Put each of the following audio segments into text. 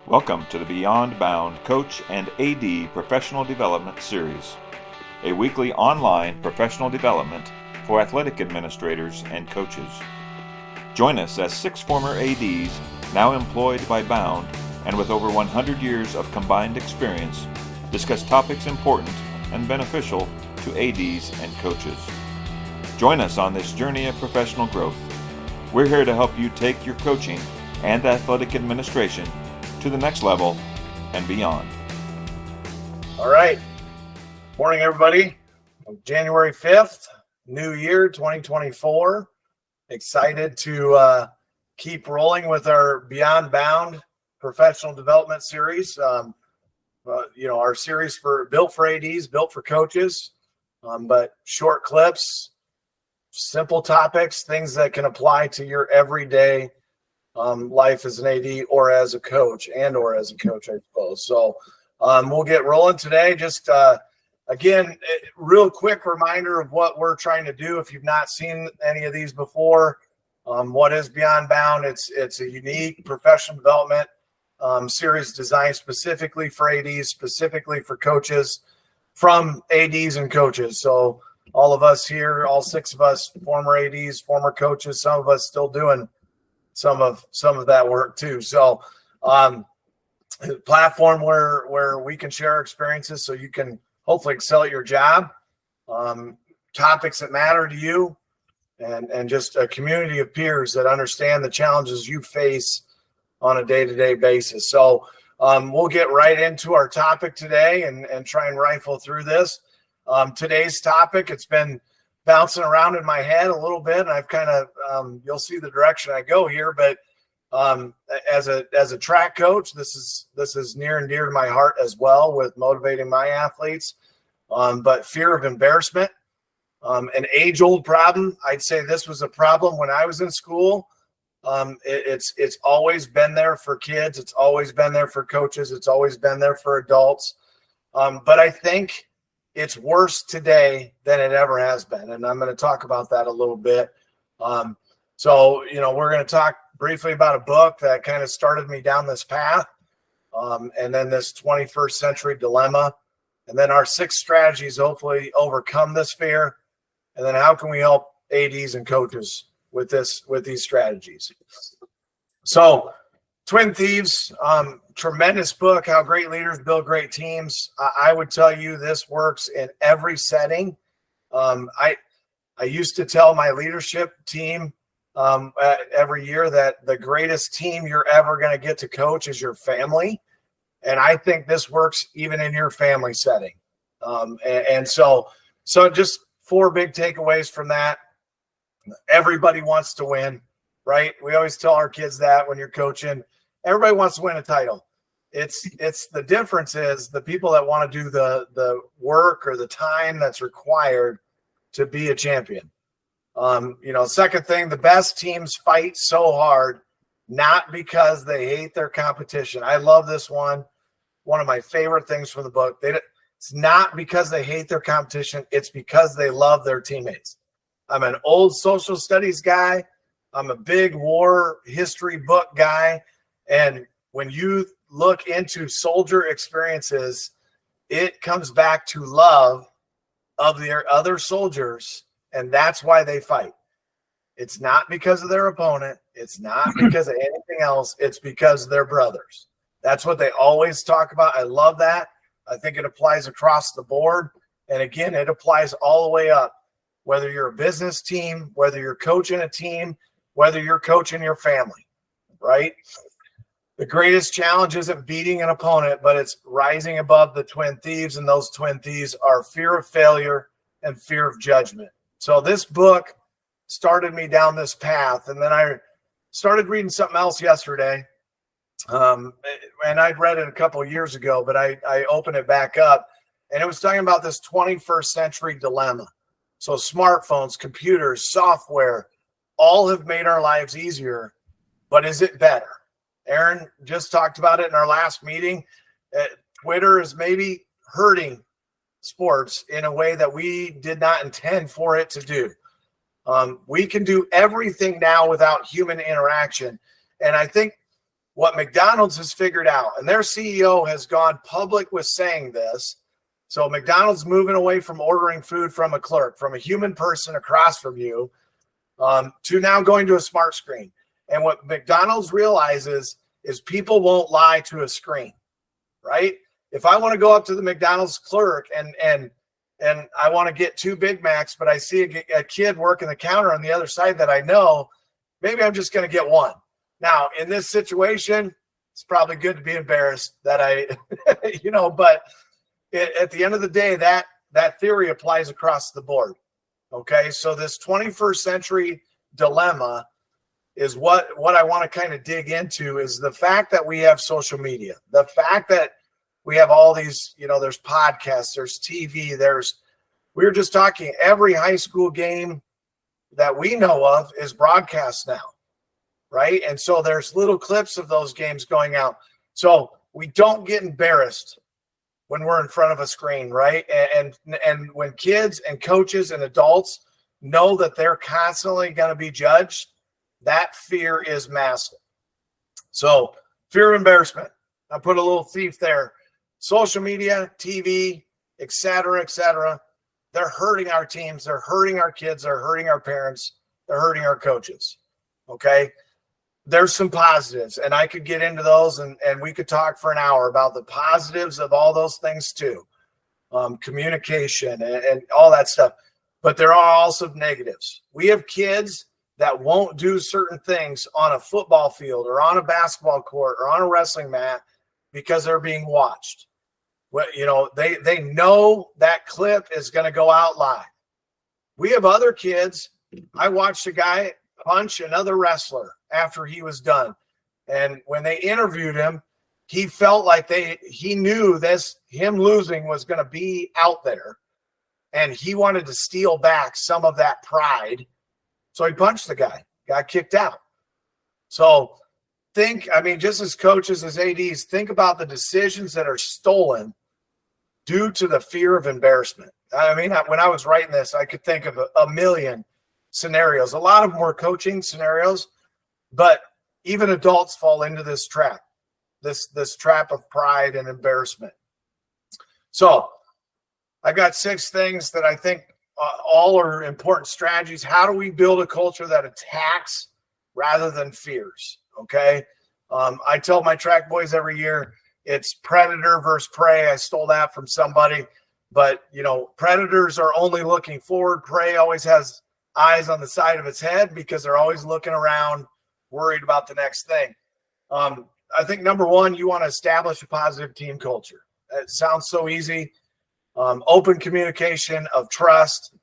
Welcome to the Beyond Bound Coach and AD Professional Development Series, a weekly online professional development for athletic administrators and coaches. Join us as 6 former ADs now employed by Bound and with over 100 years of combined experience discuss topics important and beneficial to ADs and coaches. Join us on this journey of professional growth. We're here to help you take your coaching and athletic administration to the next level and beyond. All right. Morning, everybody. January 5th, new year, 2024. Excited to keep rolling with our Beyond Bound professional development series. Our series built for ADs, built for coaches, but short clips, simple topics, things that can apply to your everyday life as an AD or as a coach I suppose. So we'll get rolling today. Just again, real quick reminder of what we're trying to do. If you've not seen any of these before, what is Beyond Bound? It's a unique professional development series designed specifically for ADs, specifically for coaches, from ADs and coaches. So all of us here, all 6 of us, former ADs, former coaches, some of us still doing some of that work too. So platform where we can share our experiences so you can hopefully excel at your job, topics that matter to you, and just a community of peers that understand the challenges you face on a day-to-day basis. So we'll get right into our topic today and try and rifle through this. Today's topic, it's been bouncing around in my head a little bit, and I've kind of you'll see the direction I go here, but as a track coach, this is near and dear to my heart as well, with motivating my athletes. But fear of embarrassment, an age-old problem. I'd say this was a problem when I was in school. It's always been there for kids, it's always been there for coaches, it's always been there for adults. But I think it's worse today than it ever has been. And I'm going to talk about that a little bit. So we're going to talk briefly about a book that kind of started me down this path. And then this 21st century dilemma, and then our 6 strategies, hopefully overcome this fear. And then how can we help ADs and coaches with these strategies? So Twin Thieves, tremendous book, How Great Leaders Build Great Teams. I would tell you this works in every setting. I used to tell my leadership team every year that the greatest team you're ever going to get to coach is your family. And I think this works even in your family setting. So just 4 big takeaways from that. Everybody wants to win, right? We always tell our kids that when you're coaching, everybody wants to win a title. It's the difference is the people that want to do the work or the time that's required to be a champion. Second thing, the best teams fight so hard, not because they hate their competition. I love this one. One of my favorite things from the book. It's not because they hate their competition. It's because they love their teammates. I'm an old social studies guy. I'm a big war history book guy. And when you look into soldier experiences, it comes back to love of their other soldiers, and that's why they fight. It's not because of their opponent. It's not because of anything else. It's because they're brothers. That's what they always talk about. I love that. I think it applies across the board. And again, it applies all the way up, whether you're a business team, whether you're coaching a team, whether you're coaching your family, right? The greatest challenge isn't beating an opponent, but it's rising above the Twin Thieves, and those Twin Thieves are fear of failure and fear of judgment. So this book started me down this path, and then I started reading something else yesterday, and I'd read it a couple of years ago, but I opened it back up, and it was talking about this 21st century dilemma. So smartphones, computers, software, all have made our lives easier, but is it better? Aaron just talked about it in our last meeting. Twitter is maybe hurting sports in a way that we did not intend for it to do. We can do everything now without human interaction. And I think what McDonald's has figured out, and their CEO has gone public with saying this. So McDonald's moving away from ordering food from a clerk, from a human person across from you, to now going to a smart screen. And what McDonald's realizes is people won't lie to a screen, right? If I want to go up to the McDonald's clerk and I want to get 2 Big Macs, but I see a kid working the counter on the other side that I know, maybe I'm just going to get 1. Now, in this situation, it's probably good to be embarrassed that I, but at the end of the day, that theory applies across the board. Okay, so this 21st century dilemma is what I want to kind of dig into, is the fact that we have social media, the fact that we have all these, there's podcasts, there's TV, we were just talking, every high school game that we know of is broadcast now, right? And so there's little clips of those games going out. So we don't get embarrassed when we're in front of a screen, right? And when kids and coaches and adults know that they're constantly going to be judged, that fear is massive. So fear of embarrassment. I put a little thief there. Social media, TV, et cetera, they're hurting our teams. They're hurting our kids. They're hurting our parents. They're hurting our coaches. Okay. There's some positives, and I could get into those, and we could talk for an hour about the positives of all those things too. Communication and all that stuff. But there are also negatives. We have kids that won't do certain things on a football field or on a basketball court or on a wrestling mat because they're being watched. Well, they know that clip is going to go out live. We have other kids. I watched a guy punch another wrestler after he was done. And when they interviewed him, he felt like he knew him losing was going to be out there. And he wanted to steal back some of that pride. So he punched the guy, got kicked out. So just as coaches, as ADs, think about the decisions that are stolen due to the fear of embarrassment. When I was writing this, I could think of a million scenarios. A lot of them were coaching scenarios, but even adults fall into this trap, this trap of pride and embarrassment. So I've got 6 things that I think all are important strategies. How do we build a culture that attacks rather than fears? Okay. I tell my track boys every year, it's predator versus prey. I stole that from somebody, but predators are only looking forward. Prey always has eyes on the side of its head because they're always looking around, worried about the next thing. I think number 1, you want to establish a positive team culture. It sounds so easy. Open communication of trust.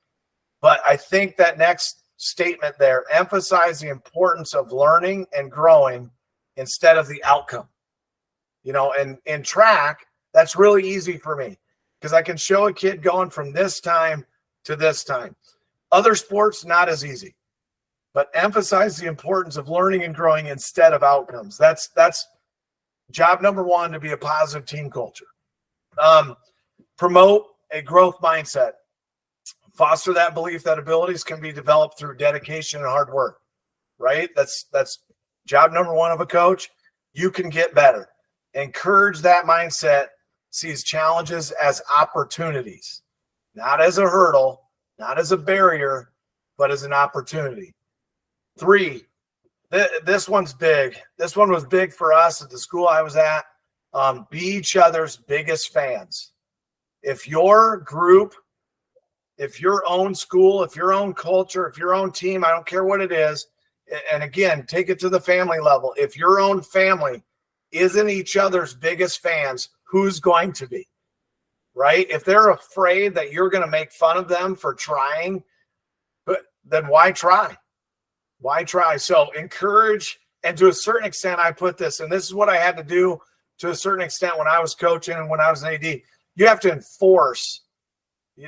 But I think that next statement there, emphasize the importance of learning and growing instead of the outcome. And in track, that's really easy for me because I can show a kid going from this time to this time. Other sports, not as easy, but emphasize the importance of learning and growing instead of outcomes. That's job number 1, to be a positive team culture. Promote a growth mindset. Foster that belief that abilities can be developed through dedication and hard work, right? That's job number 1 of a coach. You can get better. Encourage that mindset, sees challenges as opportunities, not as a hurdle, not as a barrier, but as an opportunity. 3, this one's big. This one was big for us at the school I was at. Be each other's biggest fans. If your group, if your own school, if your own culture, if your own team, I don't care what it is, and again, take it to the family level. If your own family isn't each other's biggest fans, who's going to be? Right? If they're afraid that you're going to make fun of them for trying, then why try? Why try? So encourage, and to a certain extent, I put this, and this is what I had to do to a certain extent when I was coaching and when I was an AD. You have to enforce,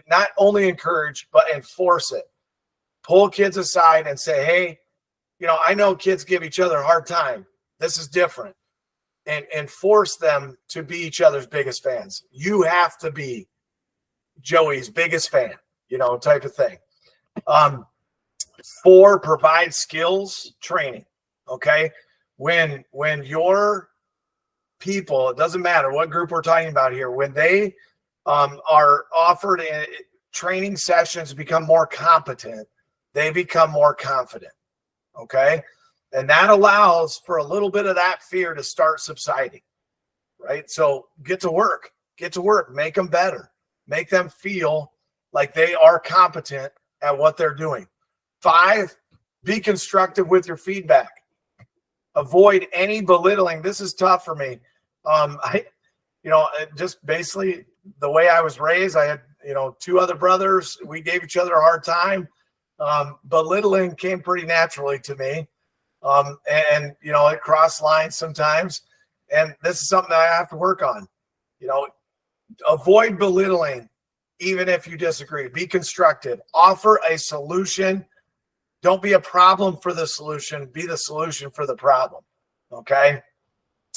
not only encourage, but enforce it. Pull kids aside and say, hey, I know kids give each other a hard time. This is different. And force them to be each other's biggest fans. You have to be Joey's biggest fan, type of thing. 4, provide skills training. Okay. when your people, it doesn't matter what group we're talking about here, when they are offered training sessions to become more competent, they become more confident. Okay. And that allows for a little bit of that fear to start subsiding. Right. So get to work, make them better, make them feel like they are competent at what they're doing. 5, be constructive with your feedback. Avoid any belittling. This is tough for me. Just basically the way I was raised, I had, 2 other brothers. We gave each other a hard time. Belittling came pretty naturally to me. It crossed lines sometimes. And this is something that I have to work on. Avoid belittling, even if you disagree. Be constructive. Offer a solution. Don't be a problem for the solution. Be the solution for the problem. Okay.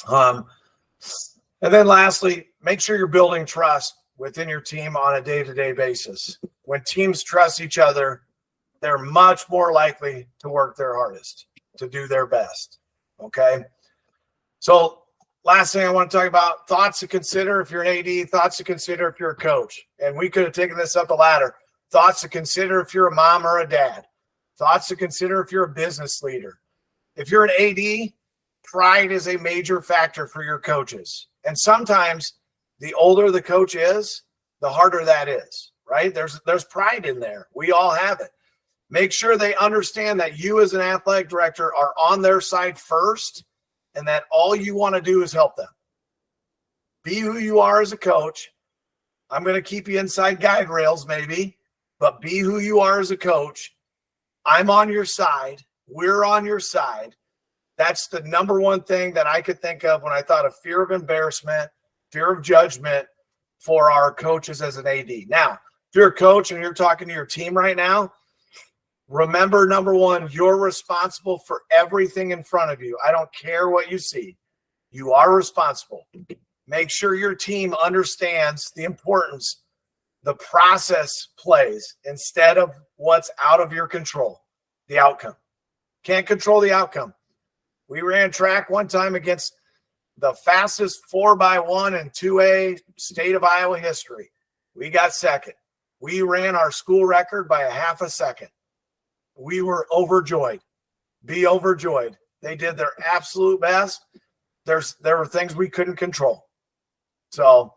And then lastly, make sure you're building trust within your team on a day-to-day basis. When teams trust each other, they're much more likely to work their hardest, to do their best. Okay. So last thing I want to talk about, thoughts to consider if you're an AD, thoughts to consider if you're a coach. And we could have taken this up a ladder. Thoughts to consider if you're a mom or a dad. Thoughts to consider if you're a business leader. If you're an AD, pride is a major factor for your coaches. And sometimes the older the coach is, the harder that is, right? There's pride in there. We all have it. Make sure they understand that you as an athletic director are on their side first and that all you want to do is help them. Be who you are as a coach. I'm going to keep you inside guide rails maybe, but be who you are as a coach. I'm on your side. We're on your side. That's the number one thing that I could think of when I thought of fear of embarrassment, fear of judgment for our coaches as an AD. Now, if you're a coach and you're talking to your team right now, remember, number one, you're responsible for everything in front of you. I don't care what you see. You are responsible. Make sure your team understands the importance the process plays instead of what's out of your control, the outcome. Can't control the outcome. We ran track one time against the fastest 4x1 in 2A state of Iowa history. We got second. We ran our school record by a half a second. We were overjoyed. Be overjoyed. They did their absolute best. There were things we couldn't control. So,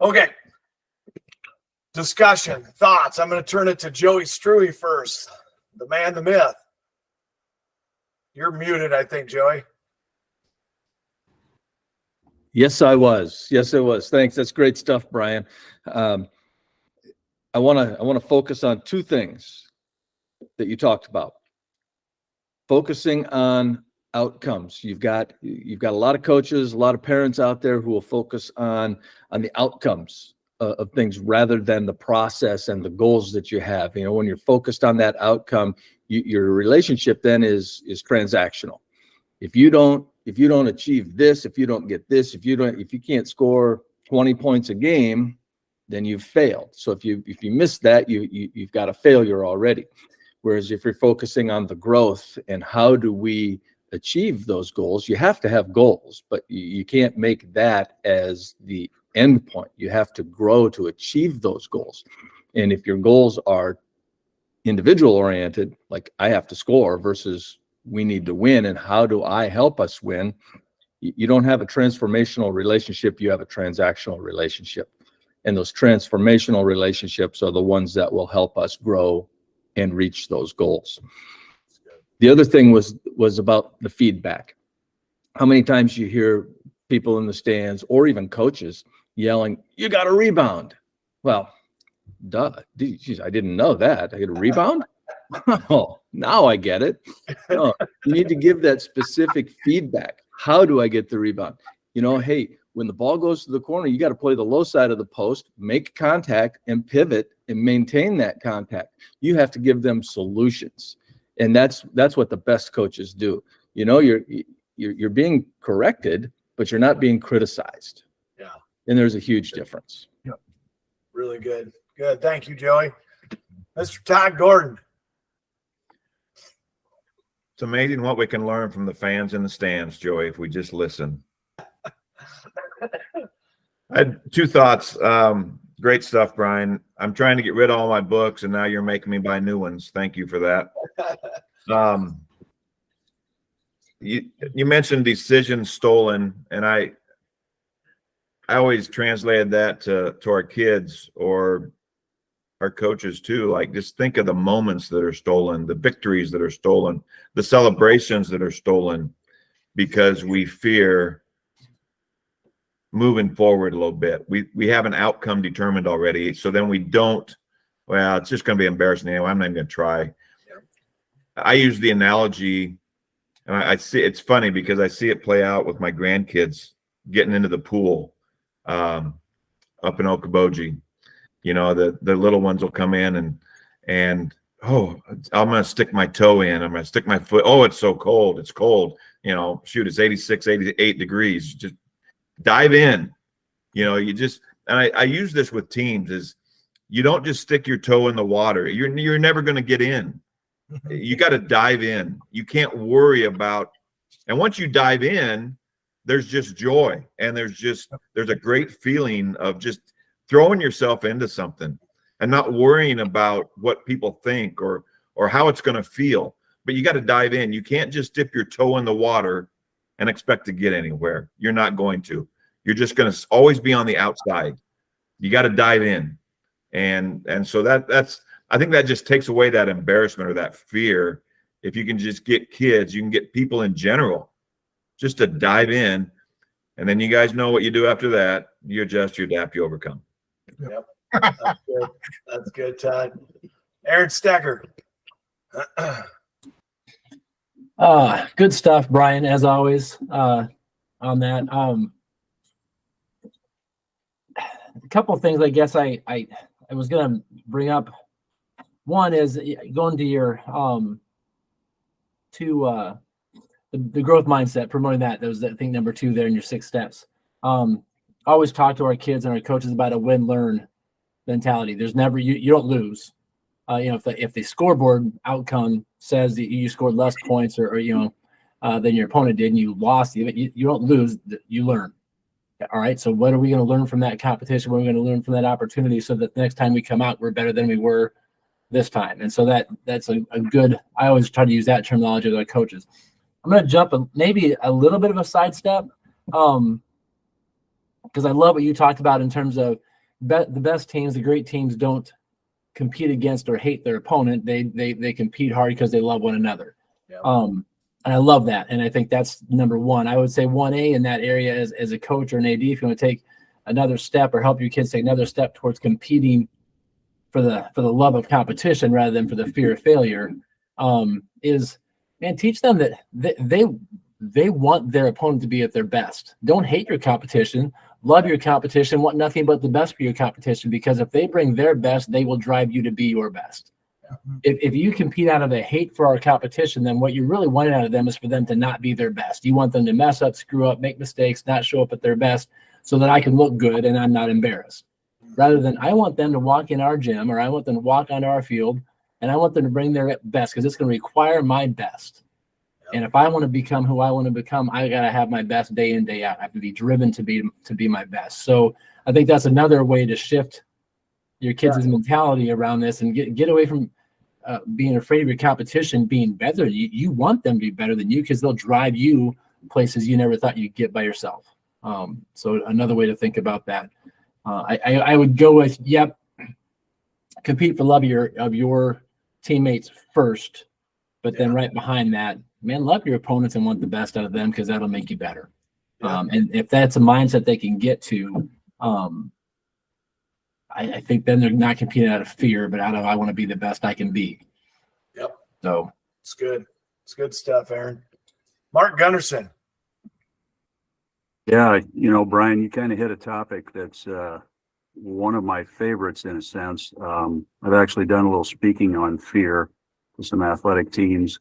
okay. Discussion, thoughts. I'm going to turn it to Joey Struey first. The man, the myth. You're muted, I think, Joey. Yes, I was. Thanks. That's great stuff, Brian. I want to focus on 2 things that you talked about. Focusing on outcomes. You've got a lot of coaches, a lot of parents out there who will focus on the outcomes of things rather than the process and the goals that you have. When you're focused on that outcome, your relationship then is transactional. If you don't achieve this, if you don't get this, if you can't score 20 points a game, then you've failed. So if you miss that, you've got a failure already. Whereas if you're focusing on the growth and how do we achieve those goals, you have to have goals, but you can't make that as the end point. You have to grow to achieve those goals. And if your goals are individual oriented, like I have to score versus we need to win and how do I help us win, you don't have a transformational relationship, you have a transactional relationship. And those transformational relationships are the ones that will help us grow and reach those goals. The other thing was about the feedback. How many times you hear people in the stands or even coaches yelling, "You got a rebound." Well, duh. Geez, I didn't know that. I get a rebound? Oh, now I get it. No, you need to give that specific feedback. How do I get the rebound? Hey, when the ball goes to the corner, you got to play the low side of the post, make contact and pivot and maintain that contact. You have to give them solutions. And that's what the best coaches do. You're being corrected, but you're not being criticized. Yeah. And there's a huge difference. Yep. Really good. Good. Thank you, Joey. Mr. Todd Gordon. It's amazing what we can learn from the fans in the stands, Joey, if we just listen. I had two thoughts. Great stuff, Brian. I'm trying to get rid of all my books, and now you're making me buy new ones. Thank you for that. You mentioned decisions stolen, and I always translated that to our kids or our coaches too. Like, just think of the moments that are stolen, the victories that are stolen, the celebrations that are stolen, because we fear moving forward a little bit. We have an outcome determined already. So then we don't, well, it's just going to be embarrassing anyway. I'm not even going to try. I use the analogy, and I see it's funny because I see it play out with my grandkids getting into the pool up in Okoboji. You know, the little ones will come in and oh, I'm going to stick my toe in. I'm going to stick my foot. Oh, it's so cold. It's cold. You know, shoot, it's 86, 88 degrees. Just dive in. You know, you just, and I use this with teams, is you don't just stick your toe in the water. You're never going to get in. You got to dive in. You can't worry about, and once you dive in, there's just joy, and there's a great feeling of just throwing yourself into something and not worrying about what people think or how it's going to feel. But you got to dive in. You can't just dip your toe in the water and expect to get anywhere. You're not going to. You're just going to always be on the outside. You got to dive in. And so that's, I think that just takes away that embarrassment or that fear. If you can just get kids, you can get people in general just to dive in. And then you guys know what you do after that. You adjust, you adapt, you overcome. Yep. That's good. That's good, Todd. Aaron Stecker. Good stuff, Brian, as always, on that. A couple of things I guess I was gonna bring up. One is going to your the growth mindset, promoting that. That was I think number 2 there in your 6 steps. Always talk to our kids and our coaches about a win-learn mentality. There's never you don't lose. You know, if the scoreboard outcome says that you scored less points or you know than your opponent did and you lost, you don't lose, you learn. All right. So what are we going to learn from that competition? What are we going to learn from that opportunity so that the next time we come out, we're better than we were this time? And so that's a good, I always try to use that terminology with our coaches. I'm going to jump maybe a little bit of a sidestep because I love what you talked about in terms of the best teams, the great teams don't compete against or hate their opponent. They compete hard because they love one another. Yeah. And I love that. And I think that's number 1. I would say 1A in that area as a coach or an AD, if you want to take another step or help your kids take another step towards competing for the love of competition rather than for the fear of failure, is, man, teach them that they want their opponent to be at their best. Don't hate your competition. Love your competition. Want nothing but the best for your competition, because if they bring their best, they will drive you to be your best. If you compete out of a hate for our competition, then what you really want out of them is for them to not be their best. You want them to mess up, screw up, make mistakes, not show up at their best so that I can look good and I'm not embarrassed. Rather than I want them to walk in our gym or I want them to walk onto our field and I want them to bring their best because it's going to require my best. And if I want to become who I want to become, I got to have my best day in, day out. I have to be driven to be my best. So I think that's another way to shift your kids' mentality around this and get away from being afraid of your competition being better. You want them to be better than you because they'll drive you places you never thought you'd get by yourself. So another way to think about that. I would go with, compete for love of your teammates first, but then right behind that, man, love your opponents and want the best out of them because that'll make you better. And if that's a mindset they can get to, I think then they're not competing out of fear, but out of I want to be the best I can be. Yep. So it's good. It's good stuff, Aaron. Mark Gunderson. Yeah, Brian, you kind of hit a topic that's one of my favorites in a sense. I've actually done a little speaking on fear to some athletic teams,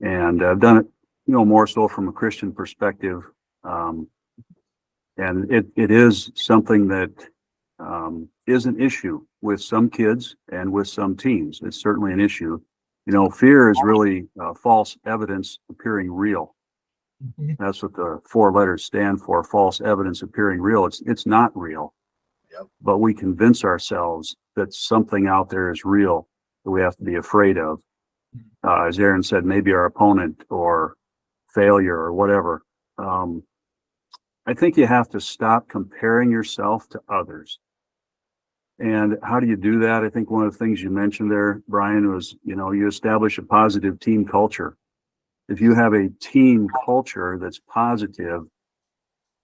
and I've done it, more so from a Christian perspective. And it is something that is an issue with some kids and with some teams. It's certainly an issue. Fear is really false evidence appearing real. Mhm. That's what the 4 letters stand for, false evidence appearing real. It's not real. Yep. But we convince ourselves that something out there is real that we have to be afraid of. As Aaron said, maybe our opponent or failure or whatever. I think you have to stop comparing yourself to others. And how do you do that? I think one of the things you mentioned there, Brian, was, you establish a positive team culture. If you have a team culture that's positive,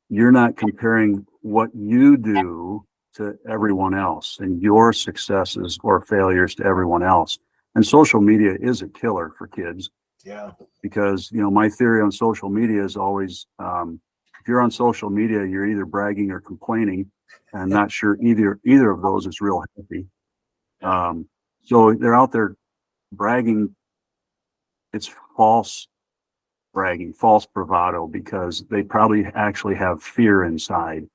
you're not comparing what you do to everyone else and your successes or failures to everyone else. And social media is a killer for kids. Yeah. Because, my theory on social media is always, if you're on social media, you're either bragging or complaining. And I'm not sure either of those is real healthy. So they're out there bragging. It's false bragging, false bravado, because they probably actually have fear inside.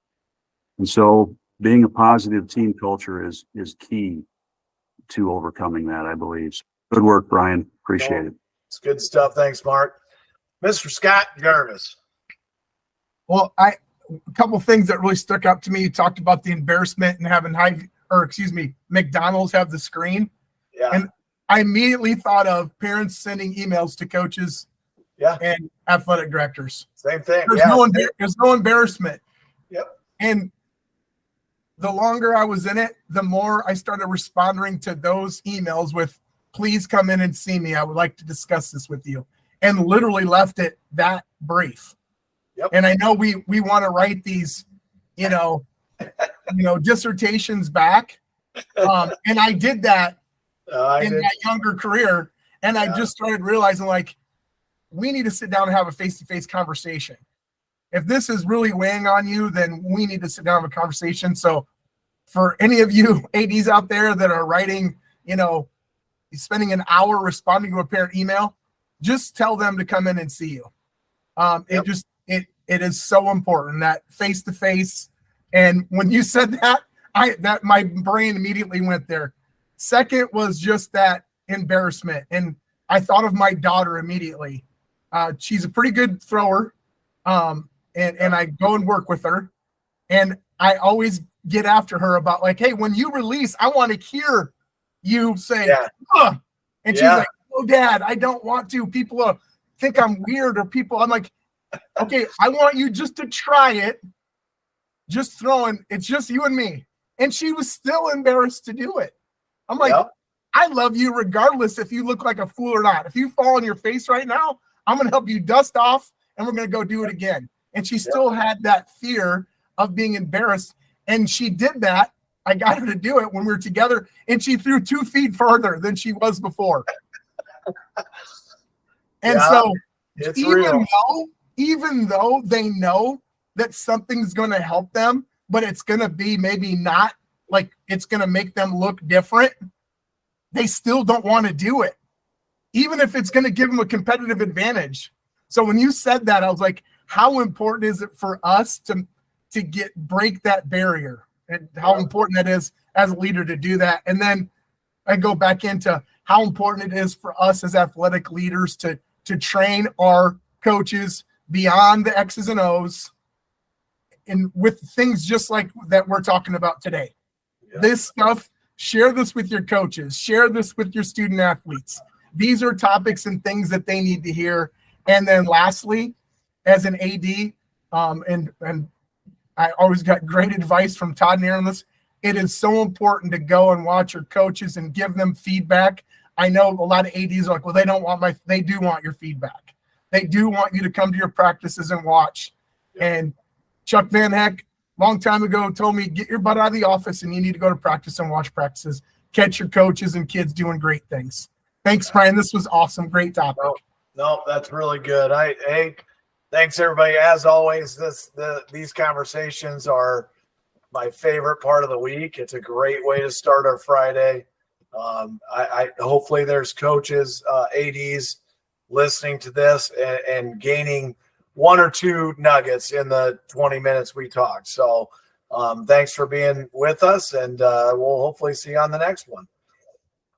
And so being a positive team culture is key to overcoming that, I believe. So good work, Brian. Appreciate it. It's good stuff. Thanks, Mark. Mr. Scott Jarvis. Well, a couple things that really stuck out to me. You talked about the embarrassment and having McDonald's have the screen. Yeah. And I immediately thought of parents sending emails to coaches and athletic directors. Same thing. There's no embarrassment. Yep. And the longer I was in it, the more I started responding to those emails with, please come in and see me. I would like to discuss this with you. And literally left it that brief. Yep. And I know we want to write these, dissertations back. And I did that in my younger career. And I just started realizing, we need to sit down and have a face-to-face conversation. If this is really weighing on you, then we need to sit down and have a conversation. So for any of you ADs out there that are writing, spending an hour responding to a parent email, just tell them to come in and see you. It is so important, that face-to-face. And when you said that, my brain immediately went there. Second was just that embarrassment. And I thought of my daughter immediately. She's a pretty good thrower. And I go and work with her. And I always get after her about hey, when you release, I want to hear you say, Ugh. And she's like, oh, Dad, I don't want to. People think I'm weird, or I'm like, okay, I want you just to try it. Just throwing, it's just you and me. And she was still embarrassed to do it. I'm like, I love you regardless if you look like a fool or not. If you fall on your face right now, I'm going to help you dust off and we're going to go do it again. And she still had that fear of being embarrassed. And she did that. I got her to do it when we were together, and she threw 2 feet further than she was before. And so even though they know that something's going to help them, but it's going to be maybe not it's going to make them look different, they still don't want to do it, even if it's going to give them a competitive advantage. So when you said that, I was like, how important is it for us to break that barrier, and how important it is as a leader to do that? And then I go back into how important it is for us as athletic leaders to train our coaches beyond the X's and O's, and with things just like that we're talking about today. This stuff, share this with your coaches, share this with your student athletes. These are topics and things that they need to hear. And then lastly, as an AD, and I always got great advice from Todd and Aaron on this, it is so important to go and watch your coaches and give them feedback. I know a lot of ADs are like, well, they do want your feedback. They do want you to come to your practices and watch. And Chuck Van Heck, long time ago, told me, get your butt out of the office and you need to go to practice and watch practices. Catch your coaches and kids doing great things. Thanks, Brian. This was awesome. Great topic. No, that's really good. Thanks everybody. As always, these conversations are my favorite part of the week. It's a great way to start our Friday. I hopefully there's coaches, ADs listening to this and gaining 1 or 2 nuggets in the 20 minutes we talked. So thanks for being with us, and we'll hopefully see you on the next one.